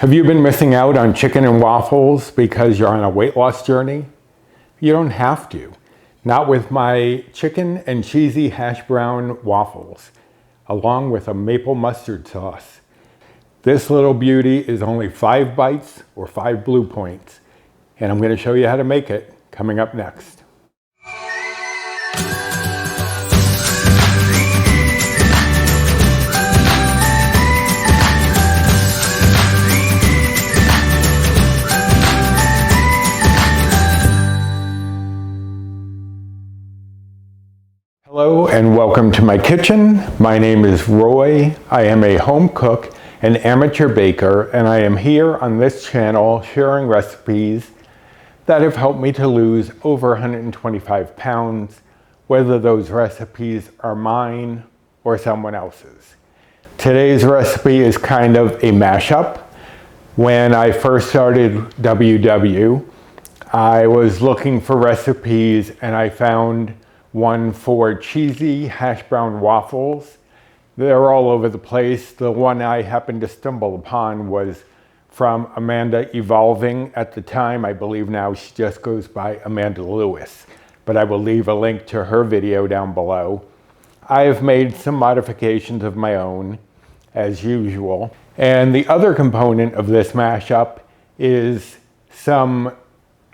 Have you been missing out on chicken and waffles because you're on a weight loss journey? You don't have to. Not with my chicken and cheesy hash brown waffles, along with a maple mustard sauce. This little beauty is only 5 bites or 5 blue points, and I'm going to show you how to make it coming up next. Hello and welcome to my kitchen. My name is Roy. I am a home cook and amateur baker, and I am here on this channel sharing recipes that have helped me to lose over 125 pounds, whether those recipes are mine or someone else's. Today's recipe is kind of a mashup. When I first started WW, I was looking for recipes and I found one for cheesy hash brown waffles. They're all over the place. The one I happened to stumble upon was from Amanda Evolving at the time. I believe now she just goes by Amanda Lewis, but I will leave a link to her video down below. I have made some modifications of my own, as usual. And the other component of this mashup is some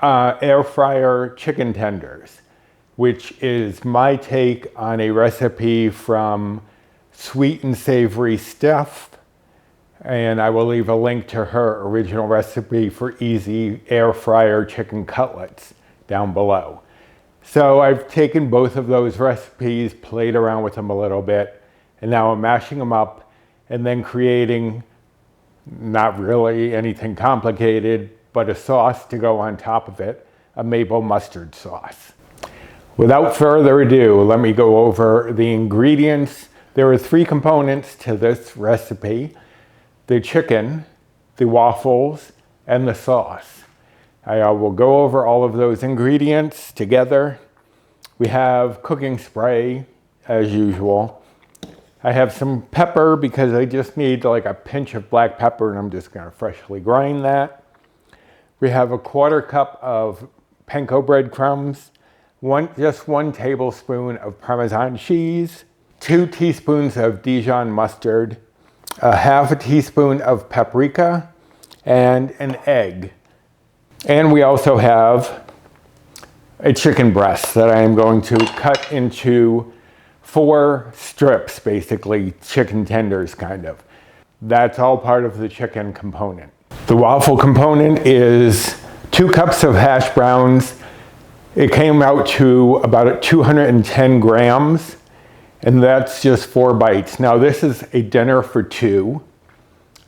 air fryer chicken tenders, which is my take on a recipe from Sweet and Savory Steph. And I will leave a link to her original recipe for easy air fryer chicken cutlets down below. So I've taken both of those recipes, played around with them a little bit, and now I'm mashing them up and then creating not really anything complicated, but a sauce to go on top of it, a maple mustard sauce. Without further ado, let me go over the ingredients. There are 3 components to this recipe: the chicken, the waffles, and the sauce. I will go over all of those ingredients together. We have cooking spray, as usual. I have some pepper because I just need like a pinch of black pepper, and I'm just going to freshly grind that. We have a 1/4 cup of panko breadcrumbs, just 1 tablespoon of Parmesan cheese, 2 teaspoons of Dijon mustard, 1/2 teaspoon of paprika, and an egg. And we also have a chicken breast that I am going to cut into 4 strips, basically chicken tenders kind of. That's all part of the chicken component. The waffle component is 2 cups of hash browns. It came out to about 210 grams, and that's just 4 bites. Now this is a dinner for 2,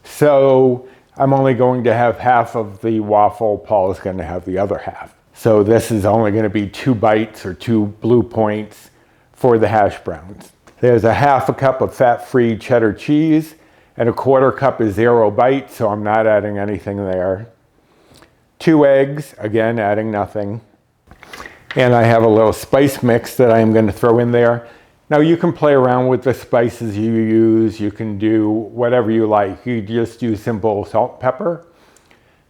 so I'm only going to have half of the waffle. Paul is going to have the other half. So this is only going to be 2 bites or 2 blue points for the hash browns. There's a 1/2 cup of fat-free cheddar cheese, and a 1/4 cup is 0 bites, so I'm not adding anything there. 2 eggs, again adding nothing. And I have a little spice mix that I am going to throw in there. Now you can play around with the spices you use. You can do whatever you like. You just do simple salt and pepper.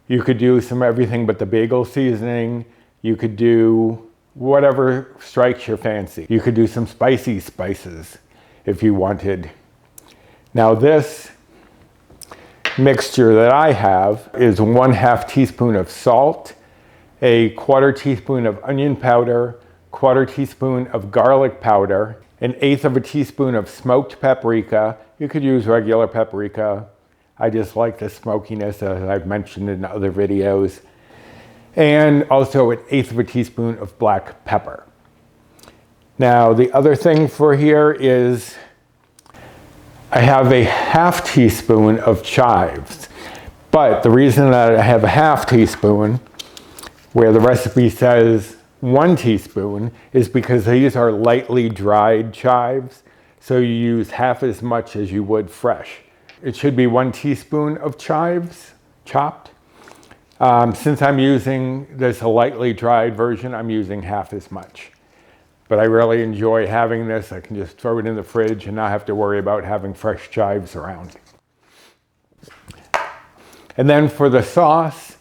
You could do some everything but the bagel seasoning. You could do whatever strikes your fancy. You could do some spicy spices if you wanted. Now this mixture that I have is 1/2 teaspoon of salt, a 1/4 teaspoon of onion powder, 1/4 teaspoon of garlic powder, 1/8 teaspoon of smoked paprika. You could use regular paprika. I just like the smokiness, as I've mentioned in other videos. And also 1/8 teaspoon of black pepper. Now the other thing for here is I have a 1/2 teaspoon of chives. But the reason that I have a 1/2 teaspoon where the recipe says 1 teaspoon is because these are lightly dried chives, so you use half as much as you would fresh. It should be 1 teaspoon of chives, chopped. Since I'm using this a lightly dried version, I'm using half as much. But I really enjoy having this. I can just throw it in the fridge and not have to worry about having fresh chives around. And then for the sauce,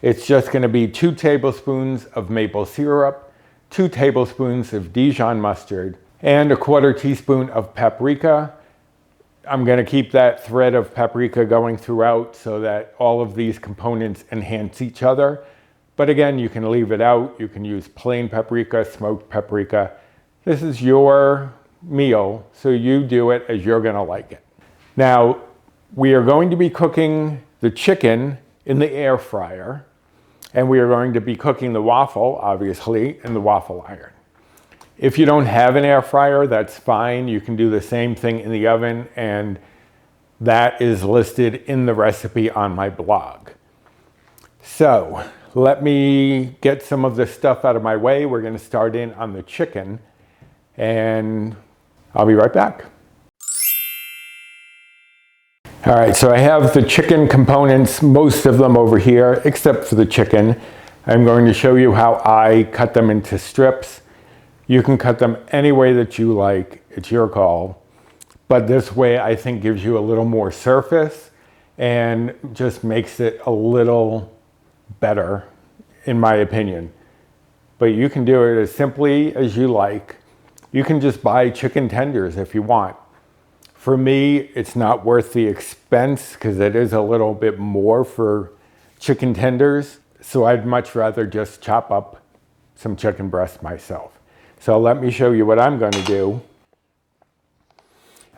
it's just going to be 2 tablespoons of maple syrup, 2 tablespoons of Dijon mustard, and 1/4 teaspoon of paprika. I'm going to keep that thread of paprika going throughout so that all of these components enhance each other. But again, you can leave it out. You can use plain paprika, smoked paprika. This is your meal, so you do it as you're going to like it. Now, we are going to be cooking the chicken in the air fryer, and we are going to be cooking the waffle, obviously, in the waffle iron. If you don't have an air fryer, that's fine. You can do the same thing in the oven, and that is listed in the recipe on my blog. So let me get some of this stuff out of my way. We're going to start in on the chicken, and I'll be right back. All right, so I have the chicken components, most of them over here, except for the chicken. I'm going to show you how I cut them into strips. You can cut them any way that you like, it's your call. But this way I think gives you a little more surface and just makes it a little better, in my opinion. But you can do it as simply as you like. You can just buy chicken tenders if you want. For me, it's not worth the expense because it is a little bit more for chicken tenders. So I'd much rather just chop up some chicken breast myself. So let me show you what I'm going to do.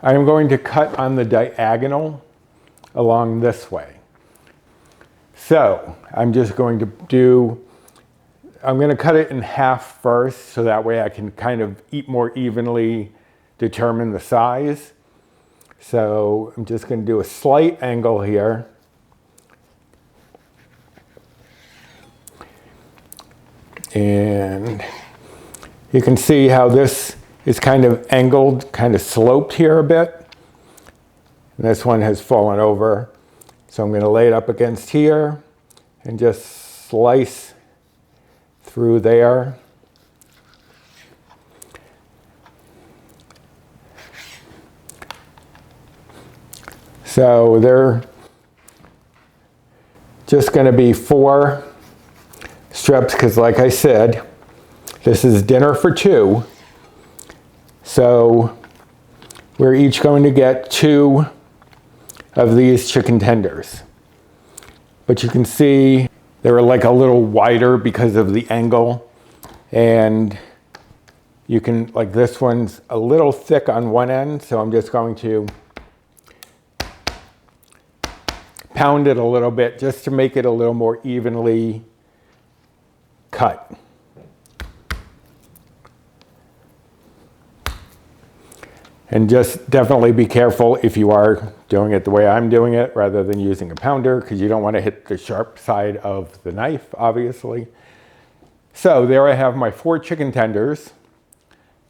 I'm going to cut on the diagonal along this way. So I'm just going to I'm going to cut it in half first so that way I can kind of more evenly determine the size. So I'm just going to do a slight angle here. And you can see how this is kind of angled, kind of sloped here a bit. And this one has fallen over. So I'm going to lay it up against here and just slice through there. So they're just going to be 4 strips because, like I said, this is dinner for 2. So we're each going to get 2 of these chicken tenders. But you can see they're like a little wider because of the angle. And you can, like this one's a little thick on one end, so I'm just going to pound it a little bit just to make it a little more evenly cut. And just definitely be careful if you are doing it the way I'm doing it rather than using a pounder, because you don't want to hit the sharp side of the knife, obviously. So there I have my 4 chicken tenders.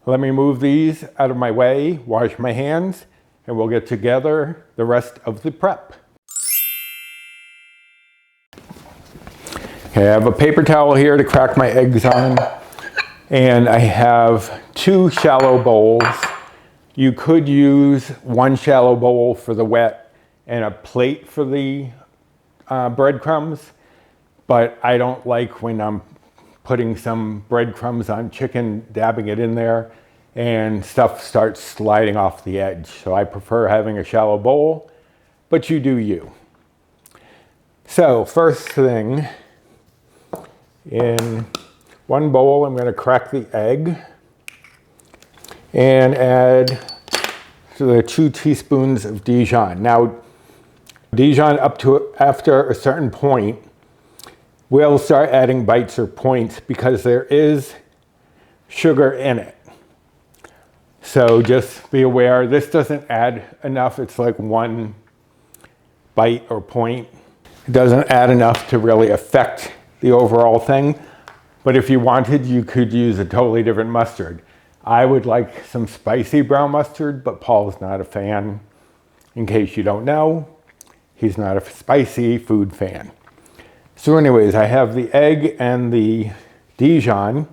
Let me move these out of my way, wash my hands, and we'll get together the rest of the prep. Okay, I have a paper towel here to crack my eggs on, and I have 2 shallow bowls. You could use 1 shallow bowl for the wet and a plate for the breadcrumbs, but I don't like when I'm putting some breadcrumbs on chicken, dabbing it in there, and stuff starts sliding off the edge. So I prefer having a shallow bowl, but you do you. So first thing, in 1 bowl, I'm going to crack the egg and add the 2 teaspoons of Dijon. Now, Dijon up to after a certain point, we'll start adding bites or points because there is sugar in it. So just be aware, this doesn't add enough. It's like 1 bite or point. It doesn't add enough to really affect the overall thing. But if you wanted, you could use a totally different mustard. I would like some spicy brown mustard, but Paul's not a fan. In case you don't know, he's not a spicy food fan. So anyways, I have the egg and the Dijon.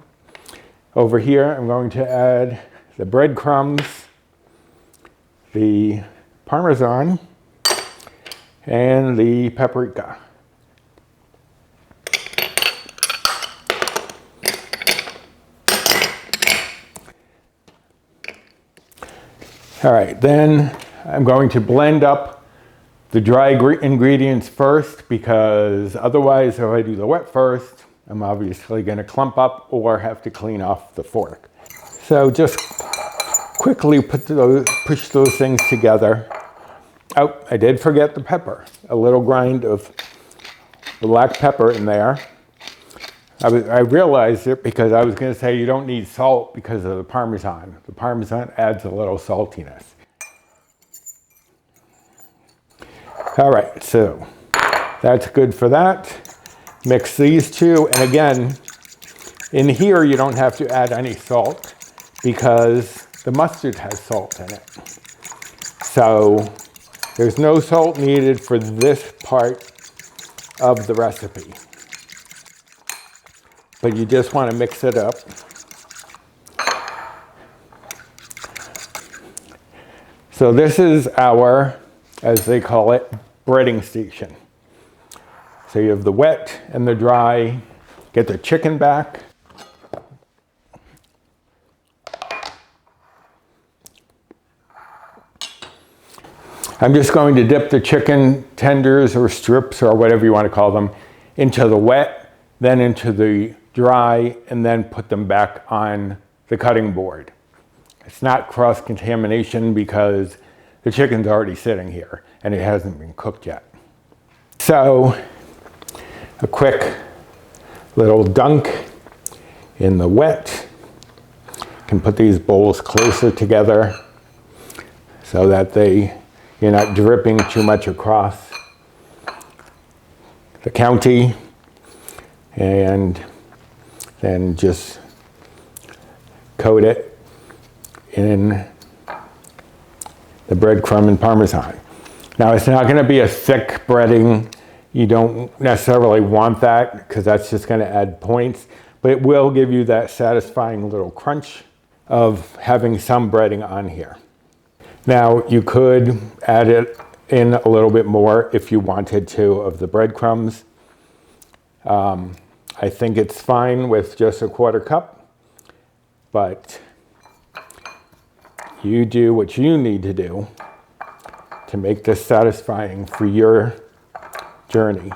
Over here, I'm going to add the breadcrumbs, the Parmesan, and the paprika. All right, then I'm going to blend up the dry ingredients first, because otherwise if I do the wet first, I'm obviously going to clump up or have to clean off the fork. So just quickly push those things together. Oh, I did forget the pepper. A little grind of black pepper in there. I realized it because I was going to say you don't need salt because of the Parmesan. The Parmesan adds a little saltiness. All right, so that's good for that. Mix these two, and again, in here you don't have to add any salt because the mustard has salt in it. So there's no salt needed for this part of the recipe. But you just want to mix it up. So this is our, as they call it, breading station. So you have the wet and the dry. Get the chicken back. I'm just going to dip the chicken tenders or strips or whatever you want to call them into the wet, then into the dry, and then put them back on the cutting board. It's not cross-contamination because the chicken's already sitting here and it hasn't been cooked yet. So a quick little dunk in the wet. You can put these bowls closer together so that you're not dripping too much across the county, and then just coat it in the breadcrumb and Parmesan. Now it's not going to be a thick breading. You don't necessarily want that because that's just going to add points, but it will give you that satisfying little crunch of having some breading on here. Now you could add it in a little bit more if you wanted to of the breadcrumbs. I think it's fine with just a 1/4 cup, but you do what you need to do to make this satisfying for your journey.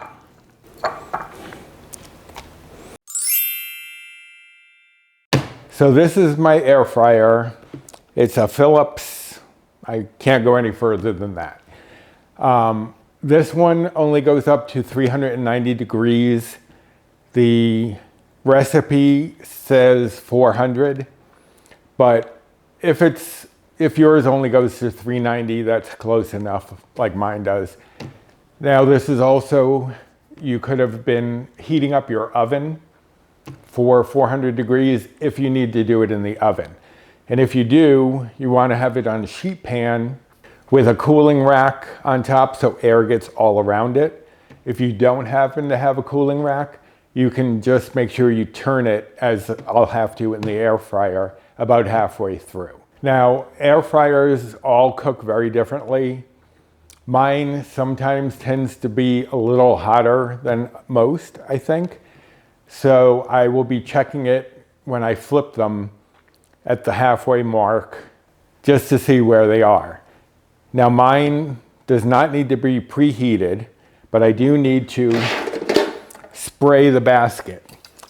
So this is my air fryer. It's a Philips. I can't go any further than that. This one only goes up to 390 degrees. The recipe says 400, but if yours only goes to 390, that's close enough, like mine does. Now this is also, you could have been heating up your oven for 400 degrees if you need to do it in the oven. And if you do, you want to have it on a sheet pan with a cooling rack on top so air gets all around it. If you don't happen to have a cooling rack, you can just make sure you turn it, as I'll have to in the air fryer, about halfway through. Now, air fryers all cook very differently. Mine sometimes tends to be a little hotter than most, I think. So I will be checking it when I flip them at the halfway mark just to see where they are. Now mine does not need to be preheated, but I do need to spray the basket.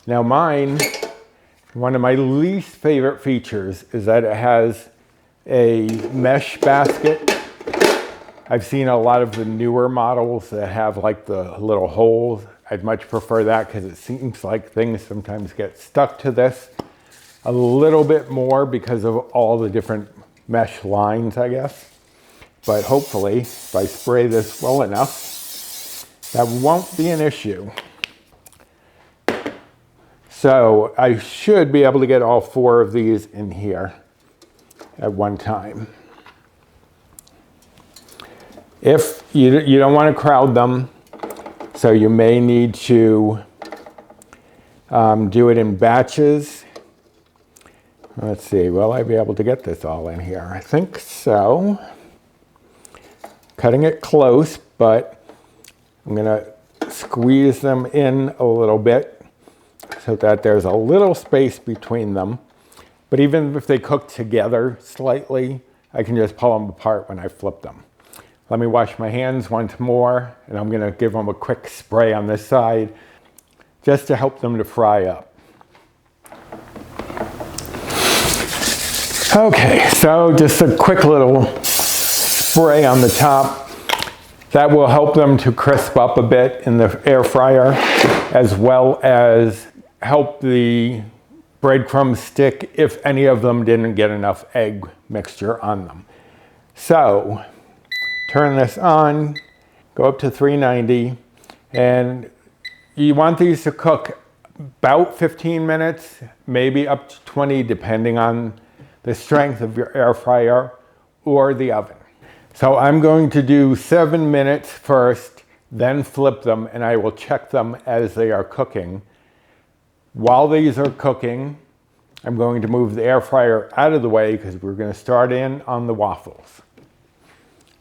Now mine, one of my least favorite features is that it has a mesh basket. I've seen a lot of the newer models that have like the little holes. I'd much prefer that because it seems like things sometimes get stuck to this a little bit more because of all the different mesh lines, I guess. But hopefully, if I spray this well enough, that won't be an issue. So I should be able to get all 4 of these in here at one time. If you don't want to crowd them, so you may need to do it in batches. Let's see, will I be able to get this all in here? I think so. Cutting it close, but I'm gonna squeeze them in a little bit so that there's a little space between them. But even if they cook together slightly, I can just pull them apart when I flip them. Let me wash my hands once more, and I'm gonna give them a quick spray on this side just to help them to fry up. Okay, so just a quick little spray on the top. That will help them to crisp up a bit in the air fryer, as well as help the breadcrumbs stick if any of them didn't get enough egg mixture on them. So, turn this on, go up to 390, and you want these to cook about 15 minutes, maybe up to 20, depending on the strength of your air fryer or the oven. So I'm going to do 7 minutes first, then flip them, and I will check them as they are cooking. While these are cooking, I'm going to move the air fryer out of the way because we're going to start in on the waffles.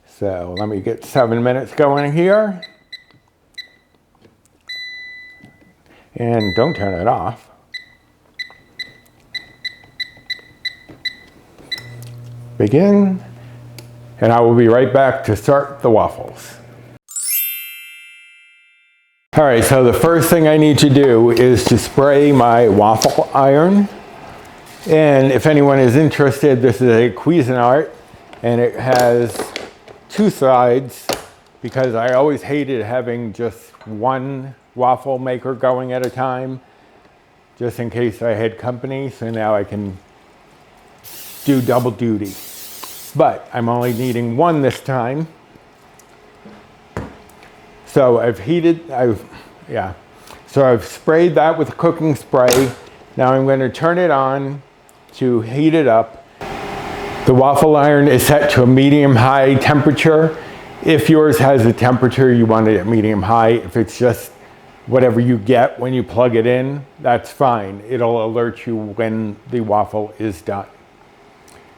So let me get 7 minutes going here. And don't turn it off. Begin. And I will be right back to start the waffles. All right, so the first thing I need to do is to spray my waffle iron. And if anyone is interested, this is a Cuisinart, and it has 2 sides because I always hated having just one waffle maker going at a time, just in case I had company, so now I can do double duty. But I'm only needing one this time. So I've sprayed that with cooking spray. Now I'm going to turn it on to heat it up. The waffle iron is set to a medium-high temperature. If yours has a temperature, you want it at medium-high. If it's just whatever you get when you plug it in, that's fine. It'll alert you when the waffle is done.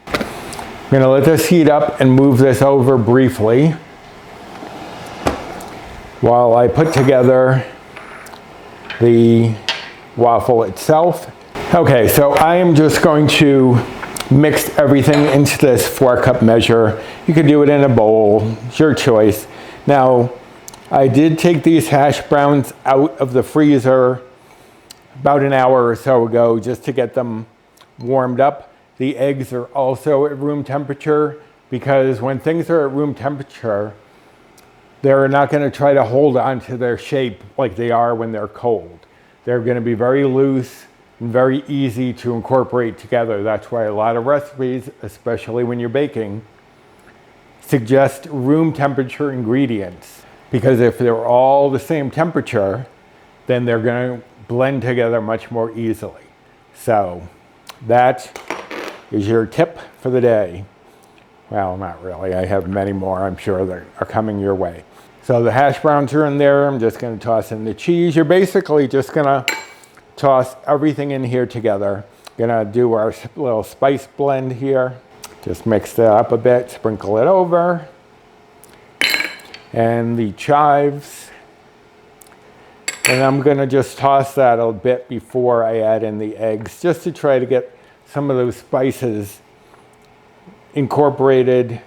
I'm going to let this heat up and move this over briefly while I put together the waffle itself. Okay, so I am just going to mix everything into this 4-cup measure. You could do it in a bowl, it's your choice. Now, I did take these hash browns out of the freezer about an hour or so ago just to get them warmed up. The eggs are also at room temperature because when things are at room temperature, they're not going to try to hold on to their shape like they are when they're cold. They're going to be very loose and very easy to incorporate together. That's why a lot of recipes, especially when you're baking, suggest room temperature ingredients. Because if they're all the same temperature, then they're going to blend together much more easily. So that is your tip for the day. Well, not really. I have many more, I'm sure, that are coming your way. So the hash browns are in there. I'm just going to toss in the cheese. You're basically just going to toss everything in here together. Going to do our little spice blend here. Just mix that up a bit, sprinkle it over. And the chives. And I'm going to just toss that a bit before I add in the eggs, just to try to get some of those spices incorporated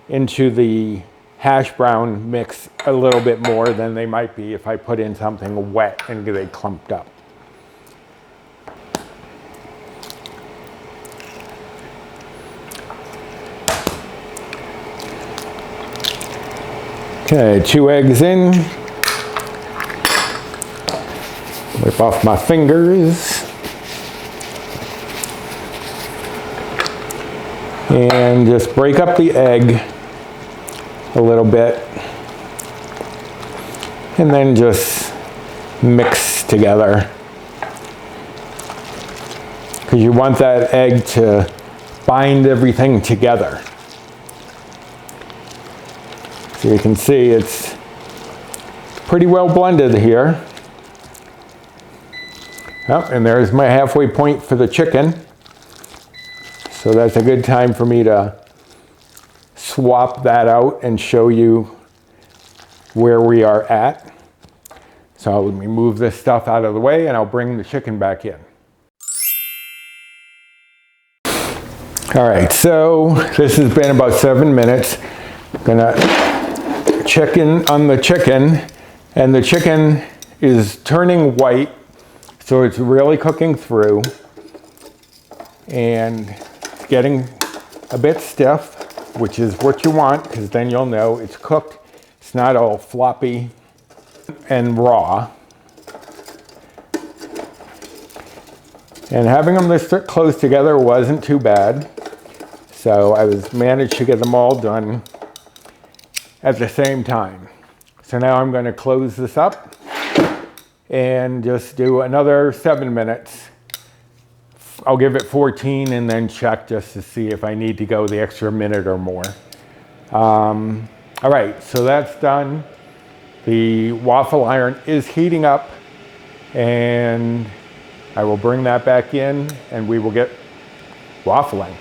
into the hash brown mix a little bit more than they might be if I put in something wet and they clumped up. Okay, 2 eggs in. Wipe off my fingers. And just break up the egg a little bit. And then just mix together. Because you want that egg to bind everything together. So you can see it's pretty well blended here. Oh, and there's my halfway point for the chicken. So that's a good time for me to swap that out and show you where we are at. So let me move this stuff out of the way and I'll bring the chicken back in. All right, so this has been about 7 minutes. I'm gonna check in on the chicken, and the chicken is turning white, so it's really cooking through and getting a bit stiff, which is what you want, because then you'll know it's cooked. It's not all floppy and raw. And having them this close together wasn't too bad. So I managed to get them all done at the same time. So now I'm going to close this up and just do another 7 minutes. I'll give it 14 and then check just to see if I need to go the extra minute or more. All right, so that's done. The waffle iron is heating up, and I will bring that back in and we will get waffling.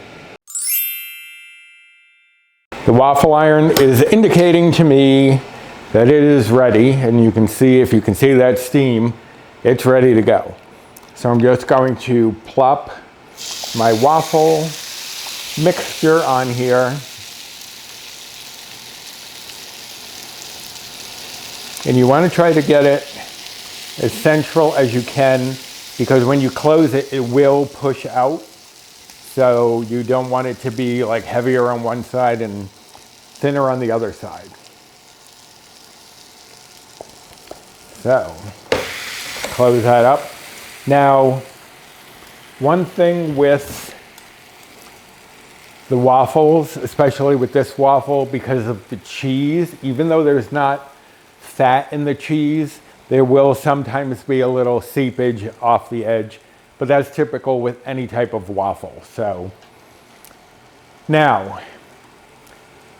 The waffle iron is indicating to me that it is ready, and you can see, if you can see that steam, it's ready to go. So I'm just going to plop my waffle mixture on here. And you want to try to get it as central as you can, because when you close it, it will push out. So you don't want it to be like heavier on one side and thinner on the other side. So close that up. Now, one thing with the waffles, especially with this waffle, because of the cheese, even though there's not fat in the cheese, there will sometimes be a little seepage off the edge, but that's typical with any type of waffle. So now,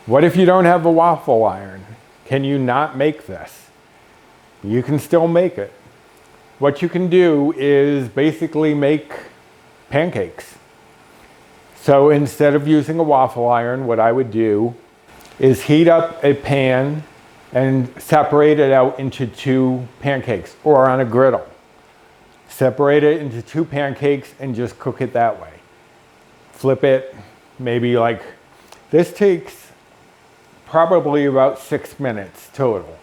what if you don't have a waffle iron? Can you not make this? You can still make it. What you can do is basically make pancakes. So instead of using a waffle iron, what I would do is heat up a pan and separate it out into 2 pancakes, or on a griddle. Separate it into 2 pancakes and just cook it that way. Flip it, maybe like, this takes probably about 6 minutes total.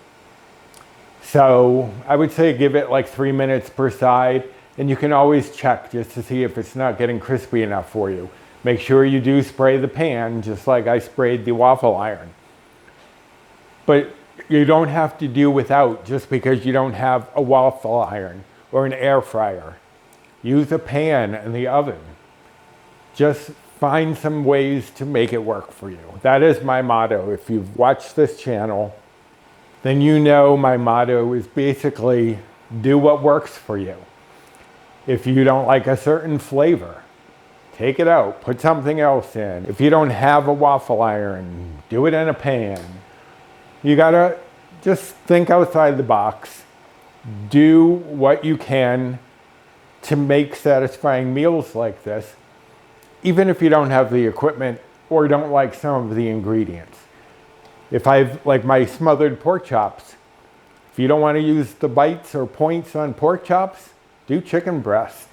So I would say give it like 3 minutes per side, and you can always check just to see if it's not getting crispy enough for you. Make sure you do spray the pan just like I sprayed the waffle iron. But you don't have to do without just because you don't have a waffle iron or an air fryer. Use a pan in the oven. Just find some ways to make it work for you. That is my motto. If you've watched this channel, then you know my motto is basically do what works for you. If you don't like a certain flavor, take it out, put something else in. If you don't have a waffle iron, do it in a pan. You gotta just think outside the box. Do what you can to make satisfying meals like this, even if you don't have the equipment or don't like some of the ingredients. If I've, like my smothered pork chops, if you don't want to use the bites or points on pork chops, do chicken breast.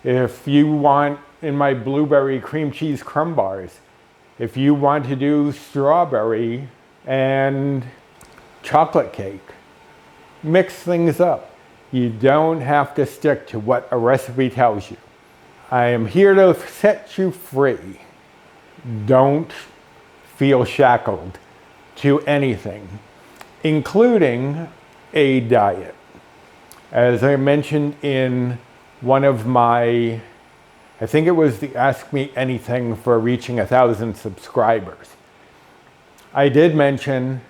If you want, in my blueberry cream cheese crumb bars, if you want to do strawberry and chocolate cake, mix things up. You don't have to stick to what a recipe tells you. I am here to set you free. Don't feel shackled to anything, including a diet. As I mentioned in one of my, I think it was the Ask Me Anything for reaching 1,000 subscribers, I did mention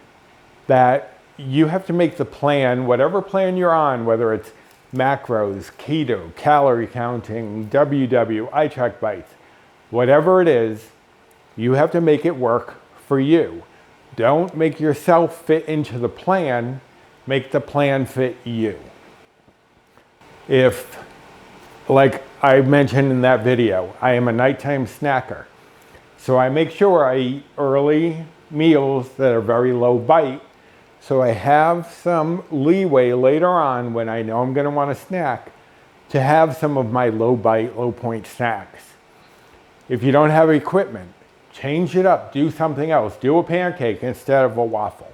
that you have to make the plan, whatever plan you're on, whether it's macros, keto, calorie counting, WW, iTrackBites, whatever it is, you have to make it work for you. Don't make yourself fit into the plan, make the plan fit you. If, like I mentioned in that video, I am a nighttime snacker. So I make sure I eat early meals that are very low bite So I have some leeway later on when I know I'm going to want a snack to have some of my low bite, low point snacks. If you don't have equipment, change it up, do something else. Do a pancake instead of a waffle.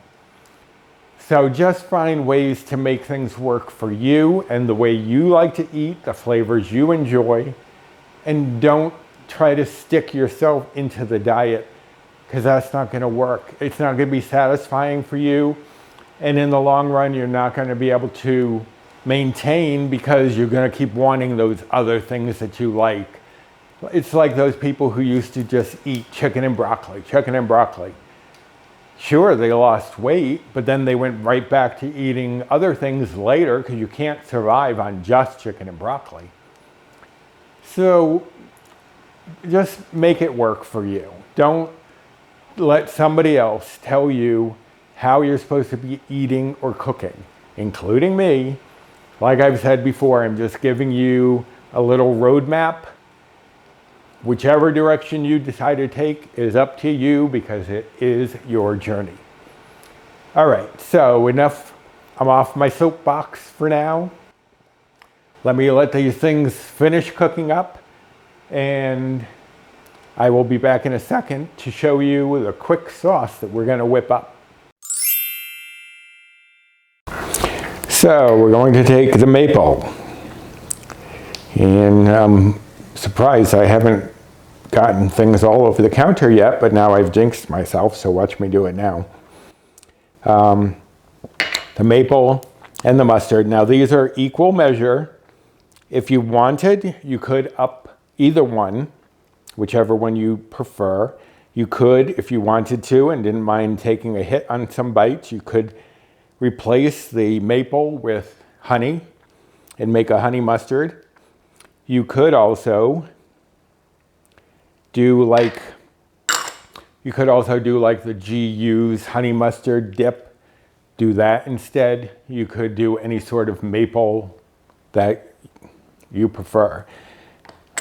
So just find ways to make things work for you and the way you like to eat, the flavors you enjoy, and don't try to stick yourself into the diet because that's not going to work. It's not going to be satisfying for you. And in the long run, you're not going to be able to maintain because you're going to keep wanting those other things that you like. It's like those people who used to just eat chicken and broccoli. Sure, they lost weight, but then they went right back to eating other things later because you can't survive on just chicken and broccoli. So just make it work for you. Don't let somebody else tell you how you're supposed to be eating or cooking, including me. Like I've said before, I'm just giving you a little roadmap. Whichever direction you decide to take is up to you because it is your journey. All right, so enough. I'm off my soapbox for now. Let me let these things finish cooking up, and I will be back in a second to show you the quick sauce that we're going to whip up. So we're going to take the maple, and I'm surprised I haven't gotten things all over the counter yet, but now I've jinxed myself, so watch me do it now. The maple and the mustard. Now these are equal measure. If you wanted, you could up either one, whichever one you prefer. You could, if you wanted to and didn't mind taking a hit on some bites, you could replace the maple with honey and make a honey mustard. You could also do like the GU's honey mustard dip. Do that instead. You could do any sort of maple that you prefer.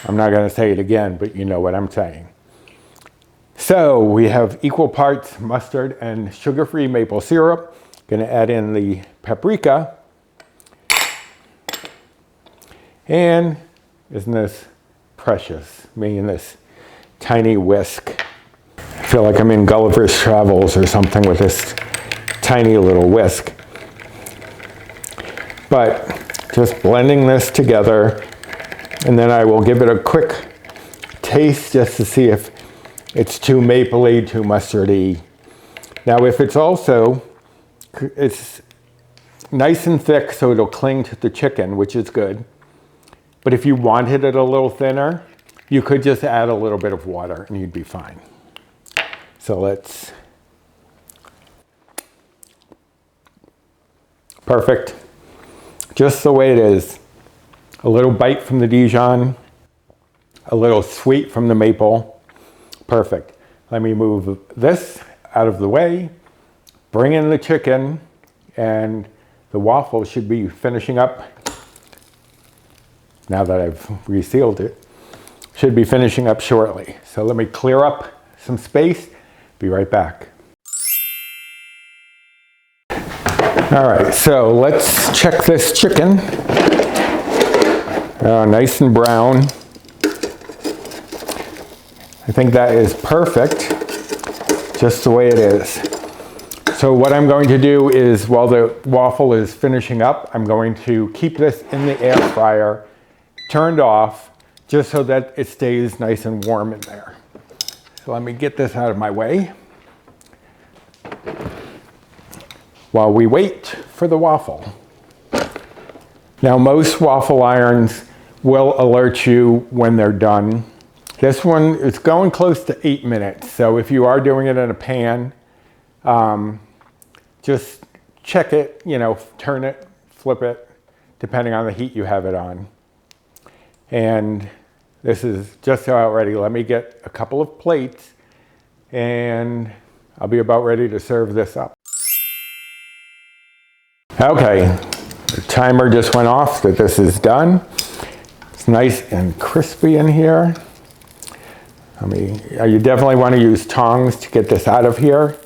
I'm not going to say it again, but you know what I'm saying. So we have equal parts mustard and sugar-free maple syrup. Going to add in the paprika. And isn't this precious? Me and this tiny whisk. I feel like I'm in Gulliver's Travels or something with this tiny little whisk. But just blending this together, and then I will give it a quick taste just to see if it's too mapley, too mustardy. Now if it's nice and thick so it'll cling to the chicken, which is good. But if you wanted it a little thinner, you could just add a little bit of water and you'd be fine. So let's, perfect. Just the way it is. A little bite from the Dijon, a little sweet from the maple. Perfect. Let me move this out of the way, bring in the chicken, and the waffle should be finishing up. Now that I've resealed it, should be finishing up shortly. So let me clear up some space. Be right back. All right, so let's check this chicken. Nice and brown. I think that is perfect, just the way it is. So what I'm going to do is, while the waffle is finishing up, I'm going to keep this in the air fryer, turned off, just so that it stays nice and warm in there. So let me get this out of my way while we wait for the waffle. Now most waffle irons will alert you when they're done. This one is going close to 8 minutes. So if you are doing it in a pan, just check it, turn it, flip it, depending on the heat you have it on. And this is just about ready. Let me get a couple of plates and I'll be about ready to serve this up. Okay, the timer just went off that this is done. It's nice and crispy in here. You definitely want to use tongs to get this out of here.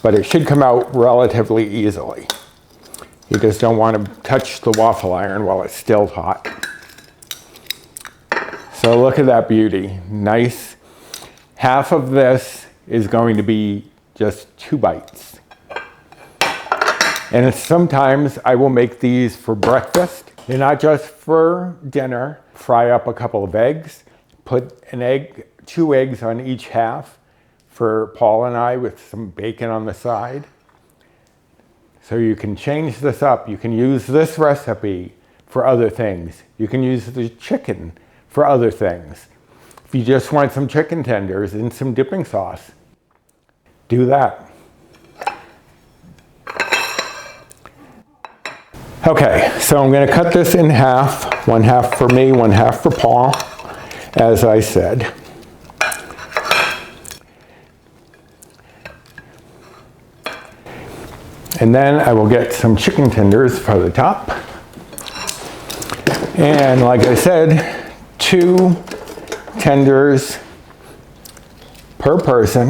but it should come out relatively easily. You just don't want to touch the waffle iron while it's still hot. So look at that beauty, nice. Half of this is going to be just 2 bites. And sometimes I will make these for breakfast. They're not just for dinner. Fry up a couple of eggs, put 2 eggs on each half for Paul and I with some bacon on the side. So you can change this up. You can use this recipe for other things. You can use the chicken for other things. If you just want some chicken tenders and some dipping sauce, do that. Okay, so I'm going to cut this in half. 1 half for me, 1 half for Paul, as I said. And then I will get some chicken tenders for the top. And like I said, 2 tenders per person.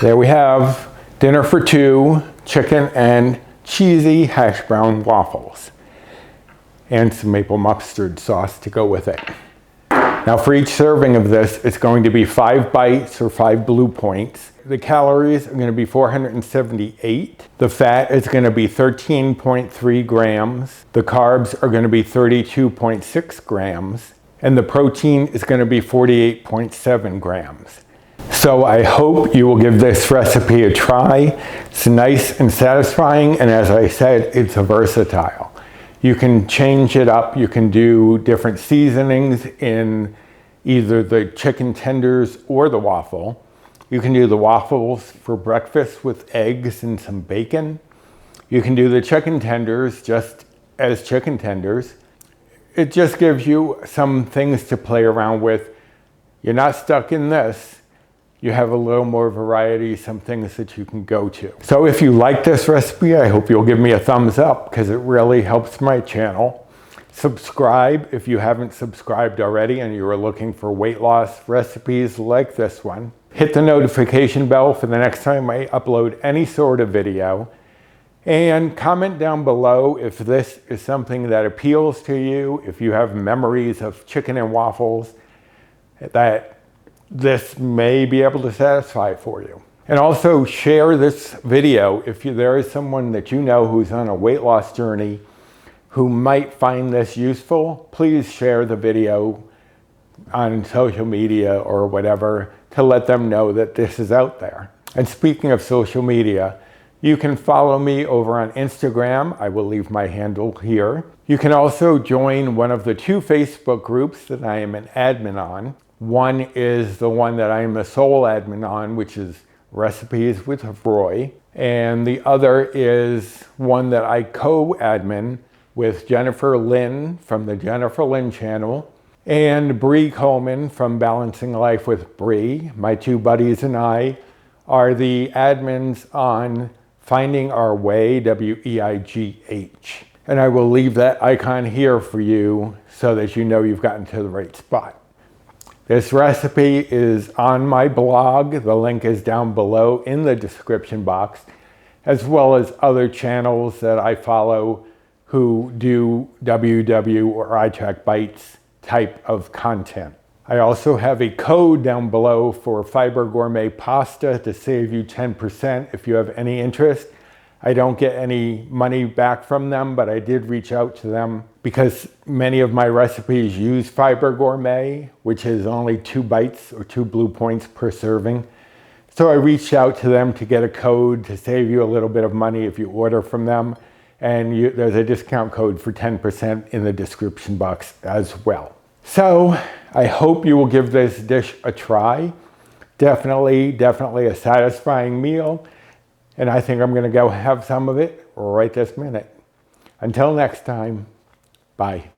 There we have dinner for 2, chicken and cheesy hash brown waffles. And some maple mustard sauce to go with it. Now for each serving of this, it's going to be 5 bites or 5 blue points. The calories are going to be 478. The fat is going to be 13.3 grams. The carbs are going to be 32.6 grams. And the protein is going to be 48.7 grams. So I hope you will give this recipe a try. It's nice and satisfying, and as I said, it's versatile. You can change it up. You can do different seasonings in either the chicken tenders or the waffle. You can do the waffles for breakfast with eggs and some bacon. You can do the chicken tenders just as chicken tenders. It just gives you some things to play around with. You're not stuck in this. You have a little more variety, some things that you can go to. So if you like this recipe, I hope you'll give me a thumbs up because it really helps my channel. Subscribe if you haven't subscribed already and you are looking for weight loss recipes like this one. Hit the notification bell for the next time I upload any sort of video. And comment down below if this is something that appeals to you, if you have memories of chicken and waffles that this may be able to satisfy for you. And also share this video if there is someone that you know who's on a weight loss journey who might find this useful. Please share the video on social media or whatever to let them know that this is out there. And speaking of social media, you can follow me over on Instagram. I will leave my handle here. You can also join one of the 2 Facebook groups that I am an admin on. One is the one that I'm the sole admin on, which is Recipes with Roy. And the other is one that I co-admin with Jennifer Lynn from the Jennifer Lynn channel and Bree Coleman from Balancing Life with Bree. My 2 buddies and I are the admins on Finding Our Way, WEIGH. And I will leave that icon here for you so that you know you've gotten to the right spot. This recipe is on my blog. The link is down below in the description box, as well as other channels that I follow who do WW or iTrackBites type of content. I also have a code down below for Fiber Gourmet pasta to save you 10% if you have any interest. I don't get any money back from them, but I did reach out to them because many of my recipes use Fiber Gourmet, which is only 2 bites or 2 blue points per serving. So I reached out to them to get a code to save you a little bit of money if you order from them. And there's a discount code for 10% in the description box as well. So I hope you will give this dish a try. Definitely a satisfying meal. And I think I'm going to go have some of it right this minute. Until next time, bye.